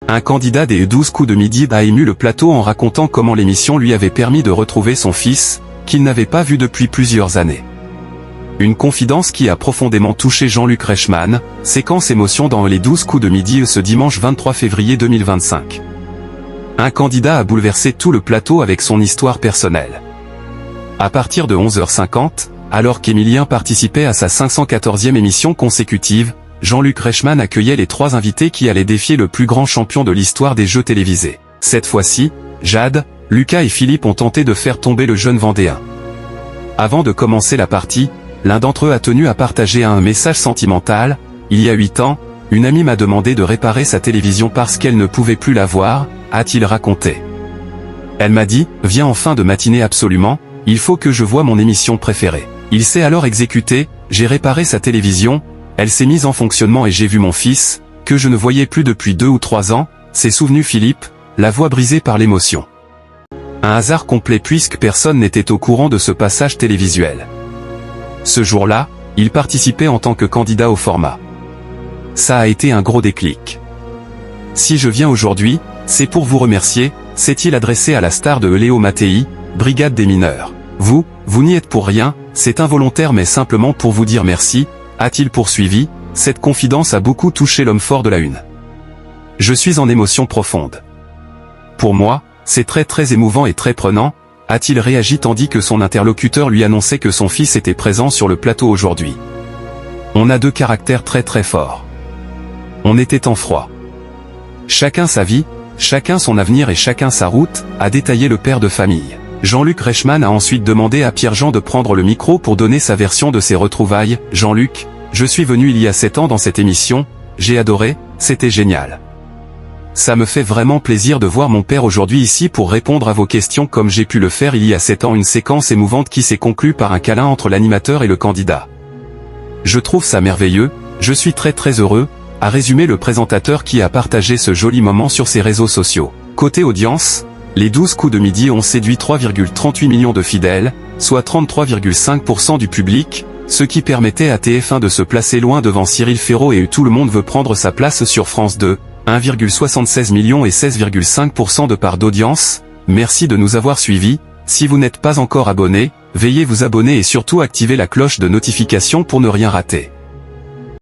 Un candidat des 12 coups de midi a ému le plateau en racontant comment l'émission lui avait permis de retrouver son fils, qu'il n'avait pas vu depuis plusieurs années. Une confidence qui a profondément touché Jean-Luc Reichmann, séquence émotion dans les 12 coups de midi ce dimanche 23 février 2025. Un candidat a bouleversé tout le plateau avec son histoire personnelle. À partir de 11h50, alors qu'Emilien participait à sa 514e émission consécutive, Jean-Luc Reichmann accueillait les 3 invités qui allaient défier le plus grand champion de l'histoire des jeux télévisés. Cette fois-ci, Jade, Lucas et Philippe ont tenté de faire tomber le jeune Vendéen. Avant de commencer la partie, l'un d'entre eux a tenu à partager un message sentimental. Il y a 8 ans, une amie m'a demandé de réparer sa télévision parce qu'elle ne pouvait plus la voir, a-t-il raconté. Elle m'a dit, viens en fin de matinée absolument, il faut que je voie mon émission préférée. Il s'est alors exécuté, j'ai réparé sa télévision, elle s'est mise en fonctionnement et j'ai vu mon fils, que je ne voyais plus depuis 2 ou 3 ans, s'est souvenu Philippe, la voix brisée par l'émotion. Un hasard complet puisque personne n'était au courant de ce passage télévisuel. Ce jour-là, il participait en tant que candidat au format. Ça a été un gros déclic. Si je viens aujourd'hui, c'est pour vous remercier, s'est-il adressé à la star de Léo Mattei, Brigade des mineurs. Vous n'y êtes pour rien, c'est involontaire mais simplement pour vous dire merci, a-t-il poursuivi. Cette confidence a beaucoup touché l'homme fort de la une. Je suis en émotion profonde. Pour moi, c'est très émouvant et très prenant, a-t-il réagi tandis que son interlocuteur lui annonçait que son fils était présent sur le plateau aujourd'hui. On a 2 caractères très forts. On était en froid. Chacun sa vie, chacun son avenir et chacun sa route, a détaillé le père de famille. Jean-Luc Reichmann a ensuite demandé à Pierre-Jean de prendre le micro pour donner sa version de ses retrouvailles. Jean-Luc, je suis venu il y a 7 ans dans cette émission, j'ai adoré, c'était génial. Ça me fait vraiment plaisir de voir mon père aujourd'hui ici pour répondre à vos questions comme j'ai pu le faire il y a 7 ans, une séquence émouvante qui s'est conclue par un câlin entre l'animateur et le candidat. Je trouve ça merveilleux, je suis très heureux, a résumé le présentateur qui a partagé ce joli moment sur ses réseaux sociaux. Côté audience, les 12 coups de midi ont séduit 3,38 millions de fidèles, soit 33,5% du public, ce qui permettait à TF1 de se placer loin devant Cyril Ferraud et Tout le monde veut prendre sa place sur France 2, 1,76 million et 16,5% de part d'audience. Merci de nous avoir suivis. Si vous n'êtes pas encore abonné, veuillez vous abonner et surtout activer la cloche de notification pour ne rien rater.